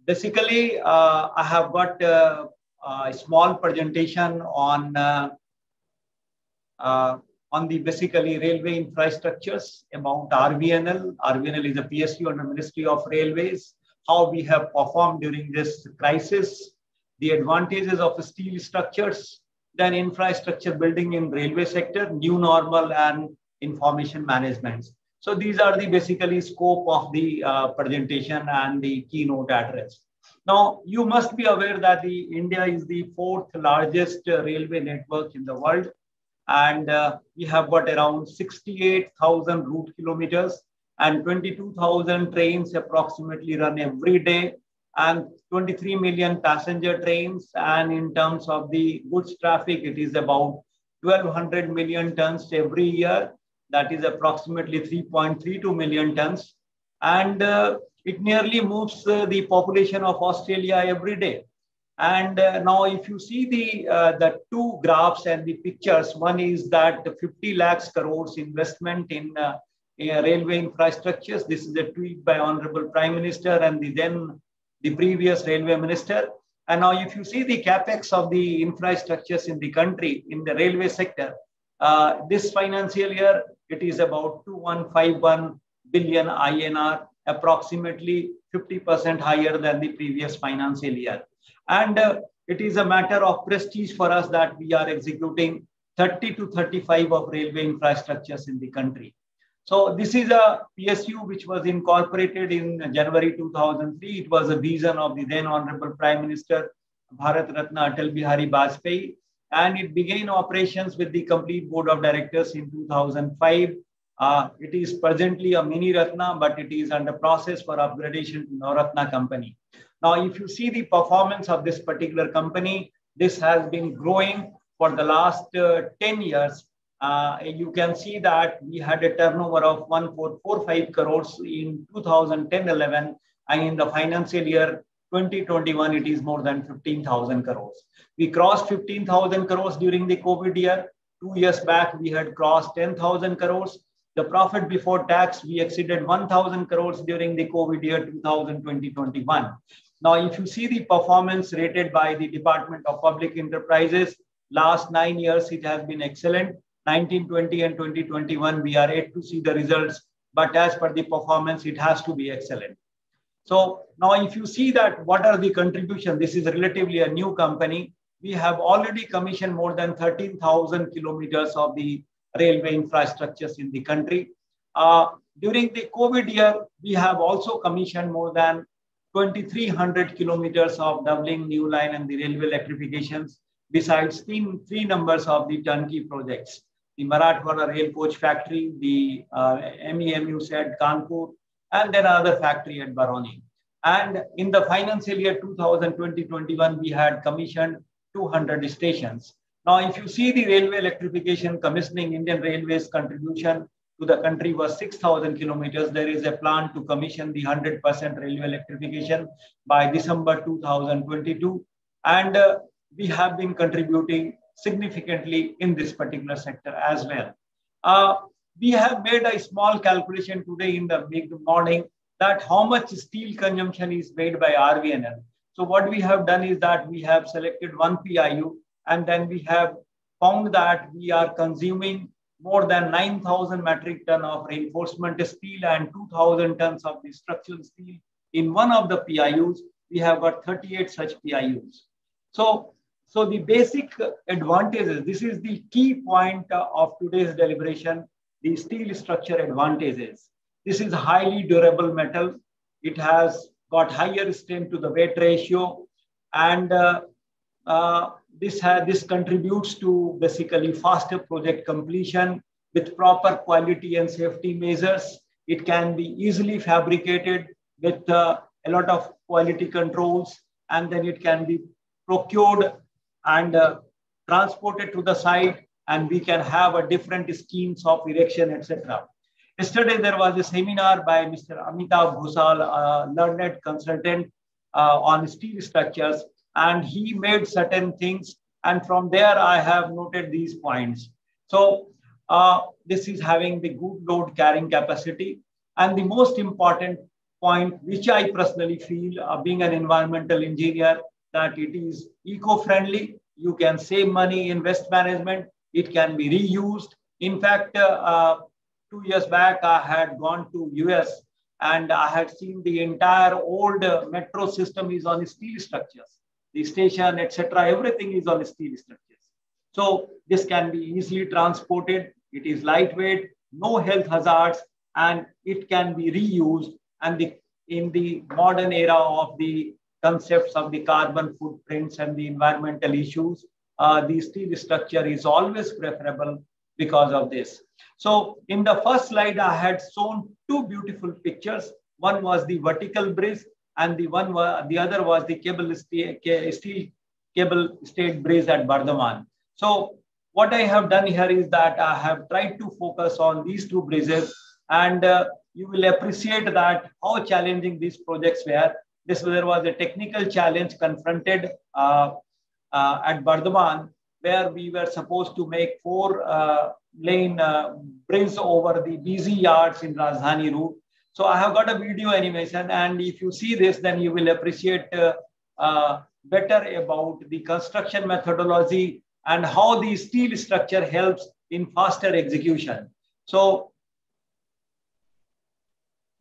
Basically, I have got a small presentation on the basically railway infrastructures about RVNL. RVNL is a PSU under Ministry of Railways. How we have performed during this crisis, the advantages of the steel structures, then infrastructure building in railway sector, new normal and information management. So these are the basically scope of the presentation and the keynote address. Now, you must be aware that India is the fourth largest railway network in the world. And we have got around 68,000 route kilometers and 22,000 trains approximately run every day and 23 million passenger trains. And in terms of the goods traffic, it is about 1,200 million tons every year. That is approximately 3.32 million tons. And it nearly moves the population of Australia every day. And now if you see the two graphs and the pictures, one is that 50 lakhs crores investment in railway infrastructures. This is a tweet by Honorable Prime Minister and the previous railway minister. And now if you see the capex of the infrastructures in the country, in the railway sector, this financial year, it is about 2151 billion INR, approximately 50% higher than the previous financial year. And it is a matter of prestige for us that we are executing 30 to 35 of railway infrastructures in the country. So this is a PSU which was incorporated in January 2003. It was a vision of the then Honorable Prime Minister Bharat Ratna Atal Bihari Vajpayee. And it began operations with the complete board of directors in 2005. It is presently a mini Ratna, but it is under process for upgradation to Navratna company. Now, if you see the performance of this particular company, this has been growing for the last 10 years. You can see that we had a turnover of 1,445 crores in 2010-11, and in the financial year 2021, it is more than 15,000 crores. We crossed 15,000 crores during the COVID year. 2 years back, we had crossed 10,000 crores. The profit before tax, we exceeded 1,000 crores during the COVID year 2020-21. Now, if you see the performance rated by the Department of Public Enterprises, last 9 years, it has been excellent. 1920 and 2021, we are yet to see the results, but as per the performance, it has to be excellent. So now if you see that what are the contributions, this is relatively a new company. We have already commissioned more than 13,000 kilometers of the railway infrastructures in the country. During the COVID year, we have also commissioned more than 2,300 kilometers of doubling new line and the railway electrifications, besides three numbers of the turnkey projects. The Marathwada Rail Coach Factory, the MEMU at Kanpur, and then another factory at Barauni. And in the financial year 2020-21, we had commissioned 200 stations. Now, if you see the railway electrification commissioning, Indian Railways contribution to the country was 6,000 kilometers. There is a plan to commission the 100% railway electrification by December 2022. And we have been contributing significantly in this particular sector as well. We have made a small calculation today in the morning that how much steel consumption is made by RVNL. So what we have done is that we have selected one PIU, and then we have found that we are consuming more than 9,000 metric ton of reinforcement steel and 2,000 tons of the structural steel. In one of the PIUs, we have got 38 such PIUs. So the basic advantages, this is the key point of today's deliberation, the steel structure advantages. This is highly durable metal. It has got higher strength to the weight ratio, and this contributes to basically faster project completion with proper quality and safety measures. It can be easily fabricated with a lot of quality controls, and then it can be procured and transported to the site, and we can have a different schemes of erection, etc. Yesterday, there was a seminar by Mr. Amitabh Bhusal, a learned consultant on steel structures, and he made certain things. And from there, I have noted these points. So this is having the good load carrying capacity. And the most important, point which I personally feel, being an environmental engineer, that it is eco-friendly. You can save money in waste management. It can be reused. In fact, 2 years back, I had gone to US and I had seen the entire old metro system is on steel structures. The station, etc., everything is on steel structures. So this can be easily transported. It is lightweight, no health hazards, and it can be reused. And in the modern era of the concepts of the carbon footprints and the environmental issues, the steel structure is always preferable because of this. So in the first slide, I had shown two beautiful pictures. One was the vertical bridge, and the other was the steel cable stayed bridge at Bardhaman. So what I have done here is that I have tried to focus on these two bridges, and you will appreciate that how challenging these projects were. There was a technical challenge confronted at Bardhaman, where we were supposed to make 4-lane bridge over the busy yards in Rajdhani route. So I have got a video animation, and if you see this, then you will appreciate better about the construction methodology and how the steel structure helps in faster execution. So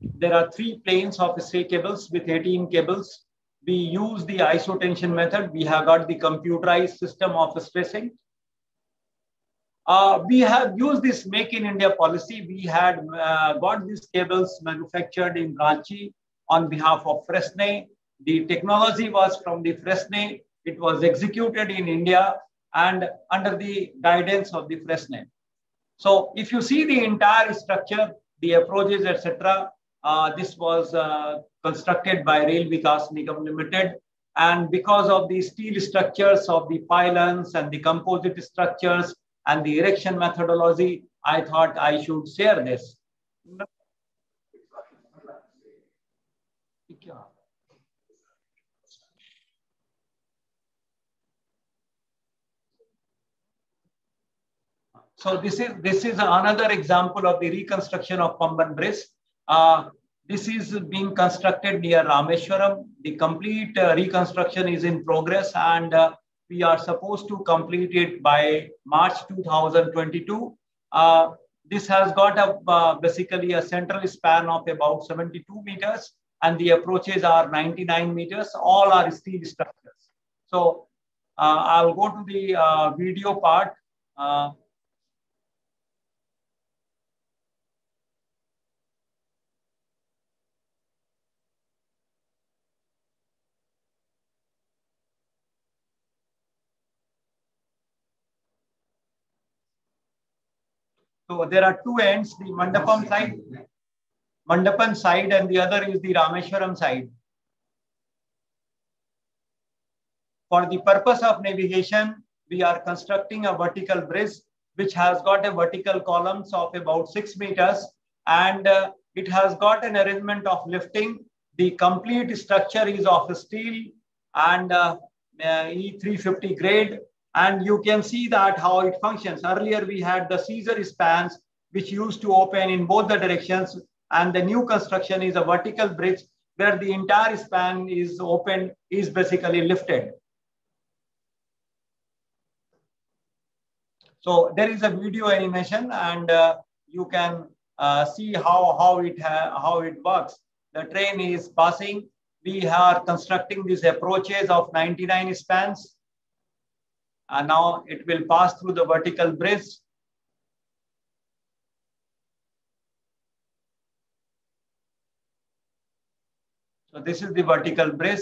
there are 3 planes of stay cables with 18 cables. We use the isotension method. We have got the computerized system of stressing. We have used this Make in India policy. We had got these cables manufactured in Ranchi on behalf of Fresnay. The technology was from the Fresnay. It was executed in India and under the guidance of the Fresnay. So if you see the entire structure, the approaches, etc., this was constructed by Rail Vikas Nigam Limited. And because of the steel structures of the pylons and the composite structures and the erection methodology, I thought I should share this. So this is another example of the reconstruction of Pamban Bridge. This is being constructed near Rameshwaram. The complete reconstruction is in progress, and we are supposed to complete it by March 2022. This has got basically a central span of about 72 meters, and the approaches are 99 meters. All are steel structures. So I'll go to the video part. So there are 2 ends, the Mandapam side, and the other is the Rameshwaram side. For the purpose of navigation, we are constructing a vertical bridge, which has got a vertical columns of about 6 meters, and it has got an arrangement of lifting. The complete structure is of steel and E350 grade. And you can see that how it functions. Earlier, we had the Caesar spans, which used to open in both the directions. And the new construction is a vertical bridge where the entire span is open, is basically lifted. So there is a video animation, and you can see how it works. The train is passing. We are constructing these approaches of 99 spans. And now it will pass through the vertical bridge. So this is the vertical bridge.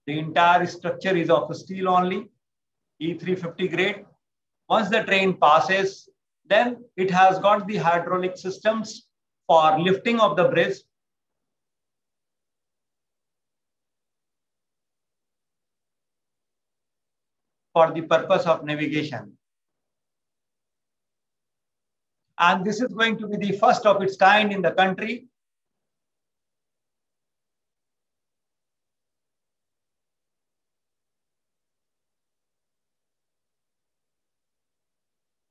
The entire structure is of steel only, E350 grade. Once the train passes, then it has got the hydraulic systems for lifting of the bridge. For the purpose of navigation. And this is going to be the first of its kind in the country.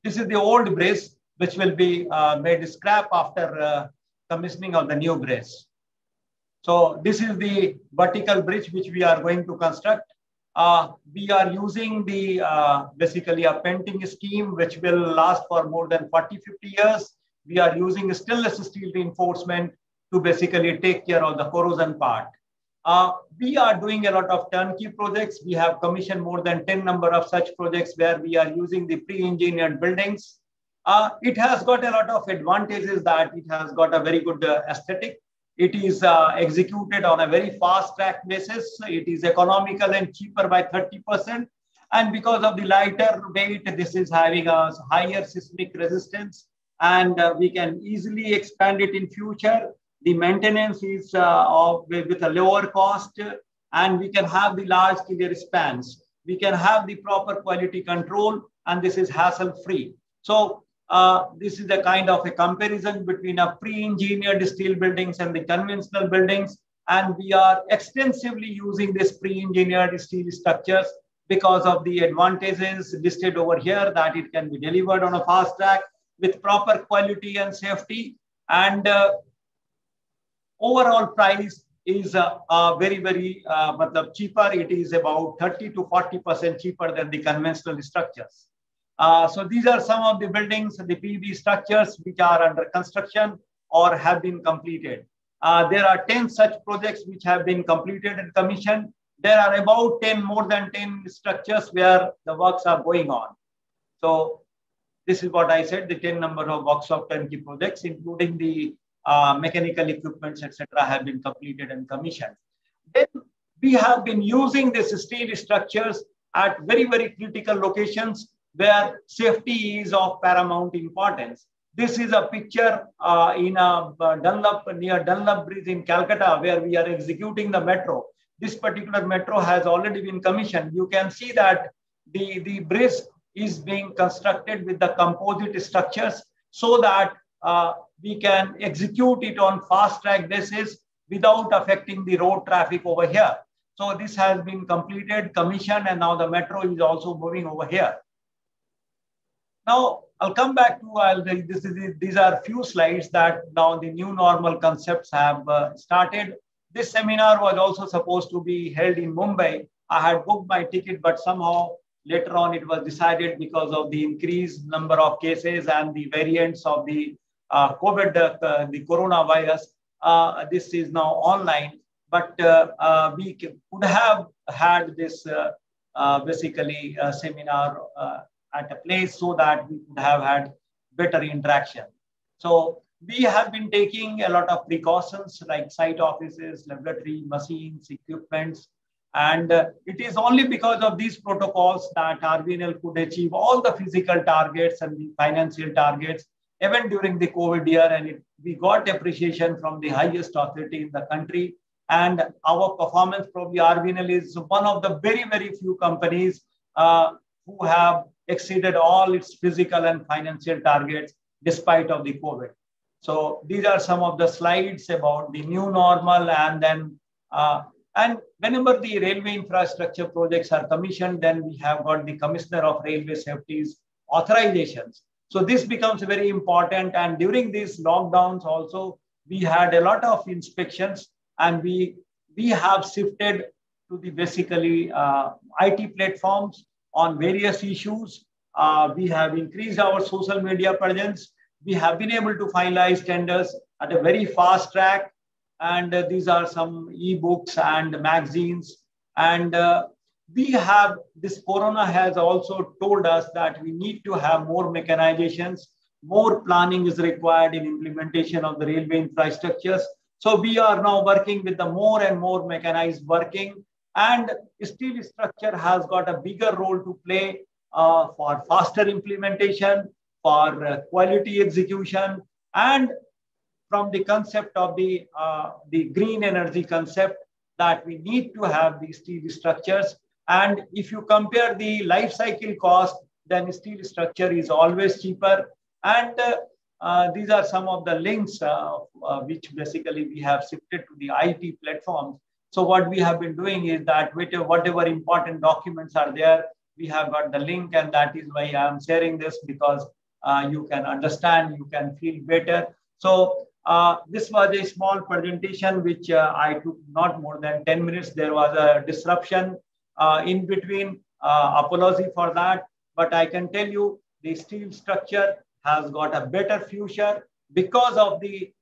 This is the old bridge, which will be made scrap after commissioning of the new bridge. So this is the vertical bridge which we are going to construct. We are using the basically a painting scheme which will last for more than 40-50 years. We are using stainless steel reinforcement to basically take care of the corrosion part. We are doing a lot of turnkey projects. We have commissioned more than 10 number of such projects where we are using the pre-engineered buildings. It has got a lot of advantages that it has got a very good aesthetic. It is executed on a very fast track basis. It is economical and cheaper by 30%. And because of the lighter weight, this is having a higher seismic resistance, and we can easily expand it in future. The maintenance is with a lower cost, and we can have the large clear spans. We can have the proper quality control, and this is hassle-free. So this is a kind of a comparison between a pre-engineered steel buildings and the conventional buildings. And we are extensively using this pre-engineered steel structures because of the advantages listed over here, that it can be delivered on a fast track with proper quality and safety. And overall price is very, very cheaper. It is about 30 to 40% cheaper than the conventional structures. So these are some of the buildings, the PB structures which are under construction or have been completed. There are 10 such projects which have been completed and commissioned. There are about more than 10 structures where the works are going on. So this is what I said, the 10 number of workshop turnkey projects, including the mechanical equipments, etc., have been completed and commissioned. Then we have been using these steel structures at very, very critical locations where safety is of paramount importance. This is a picture in near Dunlop Bridge in Calcutta, where we are executing the metro. This particular metro has already been commissioned. You can see that the bridge is being constructed with the composite structures so that we can execute it on fast track basis without affecting the road traffic over here. So this has been completed, commissioned, and now the metro is also moving over here. Now, I'll come back to these are few slides that now the new normal concepts have started. This seminar was also supposed to be held in Mumbai. I had booked my ticket, but somehow later on it was decided because of the increased number of cases and the variants of the COVID, the coronavirus. This is now online, but we could have had this basically seminar at a place so that we could have had better interaction. So we have been taking a lot of precautions like site offices, laboratory, machines, equipments. And it is only because of these protocols that RVNL could achieve all the physical targets and the financial targets, even during the COVID year. And we got appreciation from the highest authority in the country. And our performance, probably RVNL is one of the very, very few companies who have exceeded all its physical and financial targets despite of the COVID. So these are some of the slides about the new normal. And then, and whenever the railway infrastructure projects are commissioned, then we have got the Commissioner of Railway Safety's authorizations. So this becomes very important. And during these lockdowns also, we had a lot of inspections, and we have shifted to the basically IT platforms on various issues. We have increased our social media presence. We have been able to finalize tenders at a very fast track. And these are some e-books and magazines. And this corona has also told us that we need to have more mechanizations, more planning is required in implementation of the railway infrastructures. So we are now working with the more and more mechanized working. And steel structure has got a bigger role to play for faster implementation, for quality execution, and from the concept of the green energy concept, that we need to have these steel structures. And if you compare the life cycle cost, then steel structure is always cheaper. And these are some of the links which basically we have shifted to the IT platforms. So what we have been doing is that whatever important documents are there, We have got the link, and that is why I am sharing this, because you can understand, you can feel better. So this was a small presentation which I took not more than 10 minutes. There was a disruption in between. Apology for that. But I can tell you the steel structure has got a better future because of the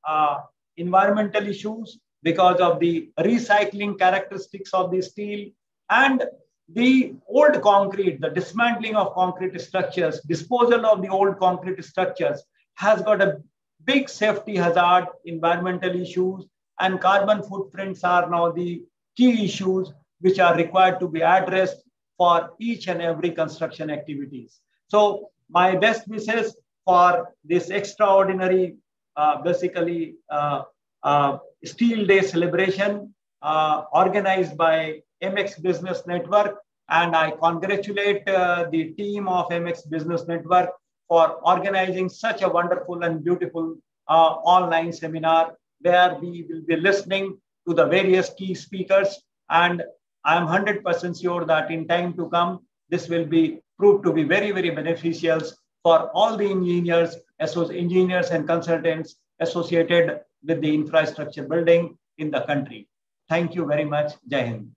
environmental issues, because of the recycling characteristics of the steel, and the old concrete, the dismantling of concrete structures, disposal of the old concrete structures has got a big safety hazard, environmental issues, and carbon footprints are now the key issues which are required to be addressed for each and every construction activities. So my best wishes for this extraordinary, Steel Day celebration organized by MX Business Network. And I congratulate the team of MX Business Network for organizing such a wonderful and beautiful online seminar where we will be listening to the various key speakers. And I am 100% sure that in time to come, this will be proved to be very, very beneficial for all the engineers and consultants associated with the infrastructure building in the country. Thank you very much. Jai Hind.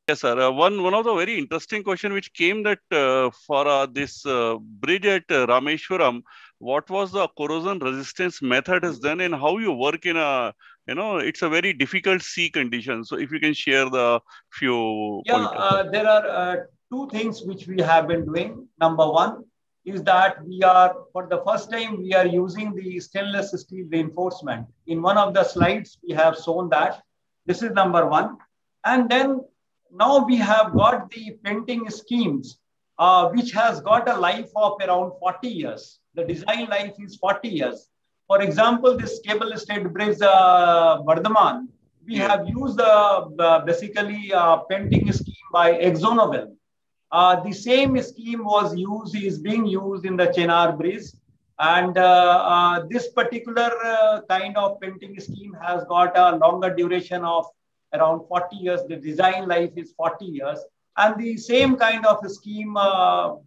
Yes, sir. One of the very interesting question which came that for this bridge at Rameshwaram, what was the corrosion resistance method is done and how you work in a, it's a very difficult sea condition. So if you can share the few pointers. There are two things which we have been doing. Number one is that we are, for the first time, we are using the stainless steel reinforcement. In one of the slides, we have shown that. This is number one. And then now we have got the painting schemes, which has got a life of around 40 years. The design life is 40 years. For example, this cable stayed bridge, Bardhaman, we have used basically painting scheme by ExxonMobil. The same scheme is being used in the Chennar bridge. And this particular kind of painting scheme has got a longer duration of around 40 years. The design life is 40 years. And the same kind of scheme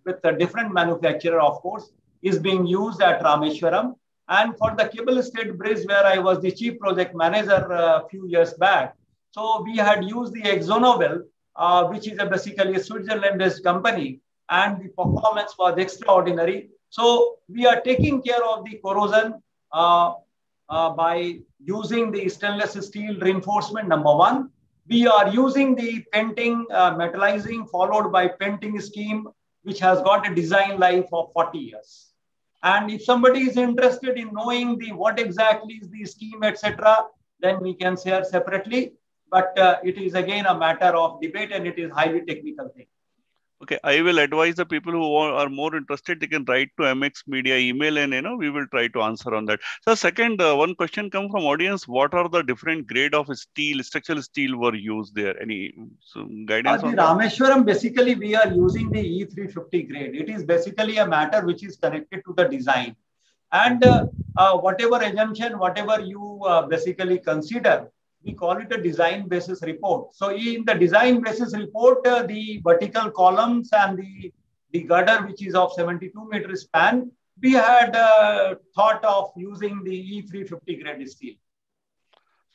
with a different manufacturer, of course, is being used at Rameshwaram. And for the cable stayed bridge, where I was the chief project manager a few years back, so we had used the ExxonMobil, which is basically a Switzerland-based company, and the performance was extraordinary. So we are taking care of the corrosion by using the stainless steel reinforcement, number one. We are using the painting, metallizing, followed by painting scheme, which has got a design life of 40 years. And if somebody is interested in knowing what exactly is the scheme, etc., then we can share separately. But it is again a matter of debate, and it is highly technical thing. Okay, I will advise the people who are more interested, they can write to MX Media email, and we will try to answer on that. So second, one question come from audience: what are the different grade of steel, structural steel were used there? Any guidance on that? Rameshwaram, basically we are using the E350 grade. It is basically a matter which is connected to the design. And whatever assumption, whatever you basically consider, we call it a design basis report. So in the design basis report, the vertical columns and the girder, which is of 72 meter span, we had thought of using the E350 grade steel.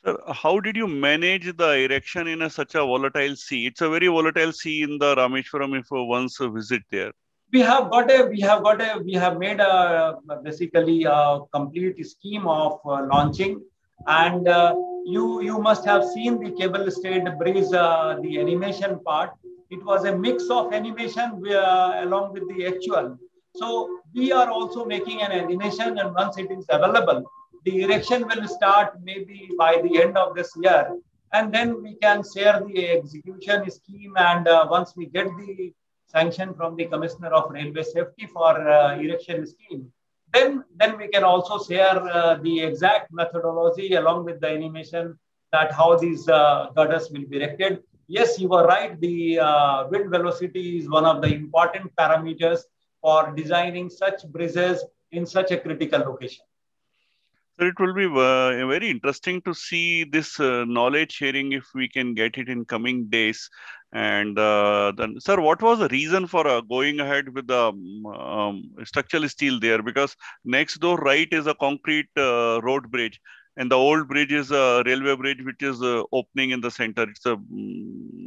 Sir, how did you manage the erection in such a volatile sea? It's a very volatile sea in the Rameshwaram if once visit there. We have made basically a complete scheme of launching. And you must have seen the cable stayed bridge, the animation part. It was a mix of animation along with the actual. So we are also making an animation, and once it is available, the erection will start maybe by the end of this year. And then we can share the execution scheme. And once we get the sanction from the Commissioner of Railway Safety for erection scheme, then we can also share the exact methodology along with the animation that how these girders will be erected. Yes, you are right. The wind velocity is one of the important parameters for designing such bridges in such a critical location. So it will be very interesting to see this knowledge sharing if we can get it in coming days. And then, sir, what was the reason for going ahead with the structural steel there? Because next door right is a concrete road bridge, and the old bridge is a railway bridge which is opening in the center. It's a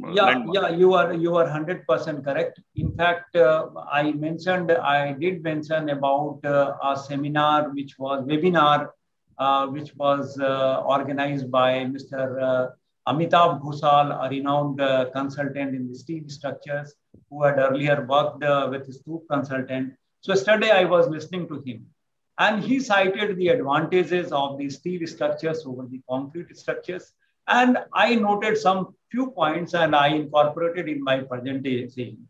landmark. You are 100% correct. In fact, I did mention about a seminar which was webinar. Which was organized by Mr. Amitabh Ghosal, a renowned consultant in the steel structures, who had earlier worked with Stoop Consultant. So yesterday I was listening to him, and he cited the advantages of the steel structures over the concrete structures. And I noted some few points and I incorporated in my presentation.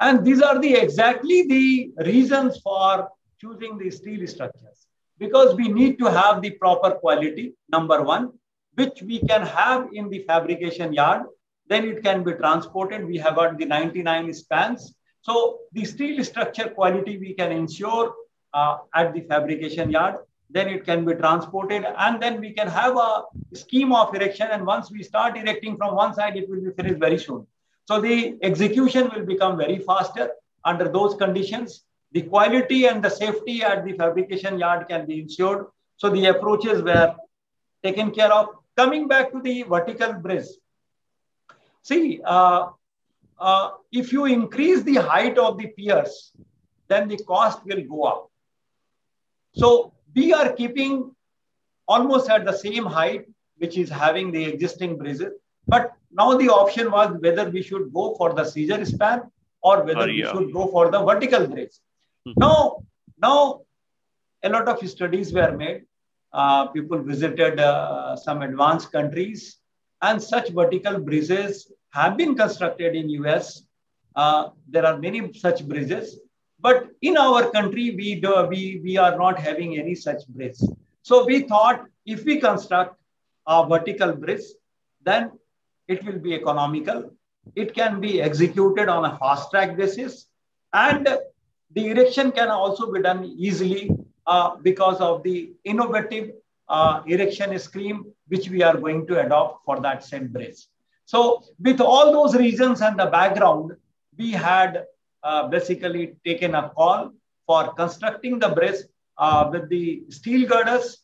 And these are exactly the reasons for choosing the steel structures. Because we need to have the proper quality, number one, which we can have in the fabrication yard. Then it can be transported. We have got the 99 spans. So the steel structure quality we can ensure at the fabrication yard. Then it can be transported. And then we can have a scheme of erection. And once we start erecting from one side, it will be finished very soon. So the execution will become very faster under those conditions. The quality and the safety at the fabrication yard can be ensured. So the approaches were taken care of. Coming back to the vertical bridge. See, if you increase the height of the piers, then the cost will go up. So we are keeping almost at the same height, which is having the existing bridges. But now the option was whether we should go for the scissor span or whether we should go for the vertical bridge. Now, a lot of studies were made. People visited some advanced countries, and such vertical bridges have been constructed in US. There are many such bridges, but in our country, we are not having any such bridge. So we thought if we construct a vertical bridge, then it will be economical. It can be executed on a fast track basis, and the erection can also be done easily because of the innovative erection scheme which we are going to adopt for that said bridge. So with all those reasons and the background, we had basically taken a call for constructing the bridge with the steel girders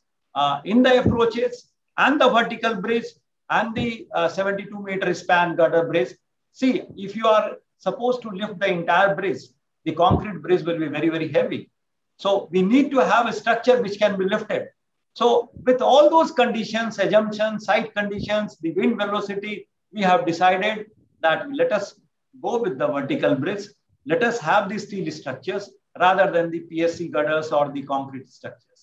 in the approaches and the vertical bridge and the 72-meter span girder bridge. See, if you are supposed to lift the entire bridge, the concrete bridge will be very, very heavy. So we need to have a structure which can be lifted. So with all those conditions, assumptions, site conditions, the wind velocity, we have decided that let us go with the vertical bridge. Let us have the steel structures rather than the PSC girders or the concrete structures.